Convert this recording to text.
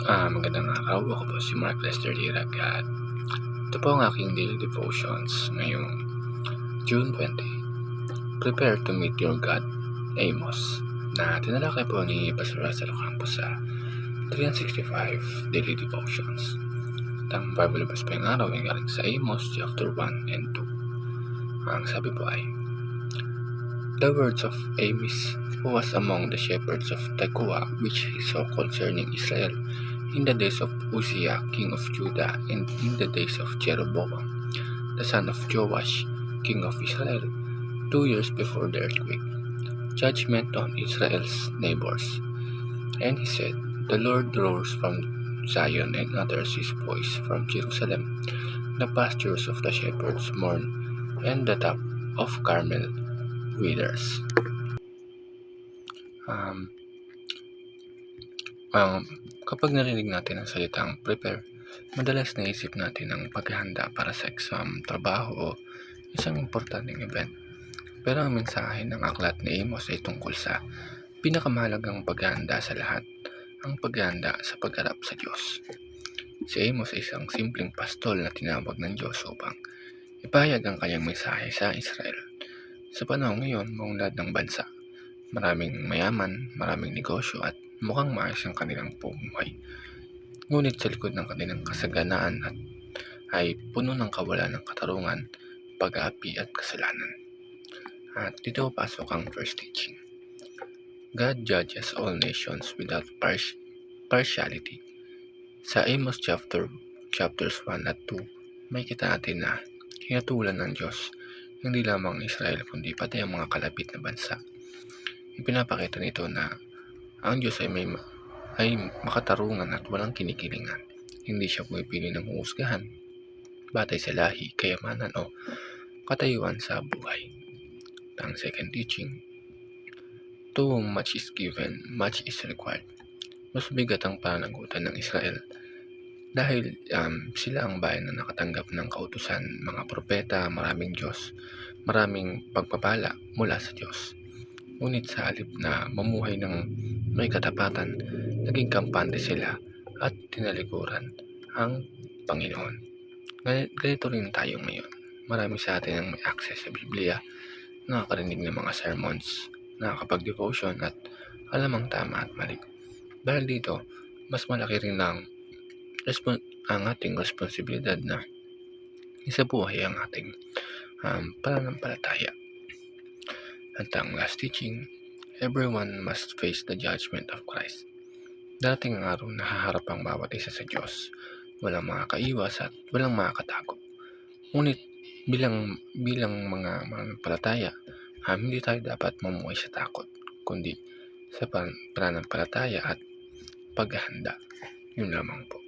Magandang araw. Ako po si Mark Lester Dirag at ito po ang aking daily devotions ngayong June 20. Prepare to meet your God, Amos, na tinalakay po ni Pastor Russell Ocampo sa 365 Daily Devotions. Ang Bible verse po yung araw ay galing sa Amos chapter 1 and 2. Ang sabi po ay, "The words of Amos, who was among the shepherds of Tekoa, which he saw concerning Israel, in the days of Uzziah, king of Judah, and in the days of Jeroboam, the son of Joash, king of Israel, 2 years before the earthquake, judgment on Israel's neighbors. And he said, The Lord roars from Zion and utters his voice from Jerusalem. The pastures of the shepherds mourn, and the top of Carmel withers." Kapag narinig natin ang salitang prepare, madalas naisip natin ang paghahanda para sa exam, trabaho o isang importanteng event. Pero ang mensahe ng aklat ni Amos ay tungkol sa pinakamahalagang paghahanda sa lahat, ang paghahanda sa pagharap sa Diyos. Si Amos ay isang simpleng pastol na tinawag ng Diyos upang ipahayag ang kanyang mensahe sa Israel. Sa panahon ngayon, maunlad ng bansa, maraming mayaman, maraming negosyo at mukhang maayos ang kanilang pamumuhay. Ngunit sa likod ng kanilang kasaganaan ay puno ng kawalan ng katarungan, pag-aapi at kasalanan. At dito pasok ang first teaching. God judges all nations without partiality. Sa Amos chapters 1 at 2, may kita natin na hinatulan ng Diyos hindi lamang Israel kundi pati ang mga kalapit na bansa. Ipinapakita nito na ang Diyos ay makatarungan at walang kinikilingan. Hindi siya pumipili ng huhusgahan batay sa lahi, kayamanan o katayuan sa buhay. Ang second teaching, to whom much is given, much is required. Mas bigat ang pananagutan ng Israel dahil sila ang bayan na nakatanggap ng kautusan, mga propeta, maraming Diyos, maraming pagpapala mula sa Diyos. Ngunit sa halip na mamuhay ng may katapatan, naging kampante sila at tinalikuran ang Panginoon. Ganito rin tayo ngayon. Marami sa atin ang may access sa Biblia, nakakarinig ng mga sermons, nakakapag-devotion at alam ang tama at mali. Dahil dito, mas malaki rin ang ating responsibilidad na isabuhay ang ating pananampalataya. At ang last teaching, everyone must face the judgment of Christ. Darating ang araw na haharap ang bawat isa sa Diyos. Walang makakaiwas at walang makakatago. Ngunit bilang mga mananampalataya, hindi tayo dapat mamuhay sa takot, kundi sa pananampalataya at paghahanda. Yun lamang po.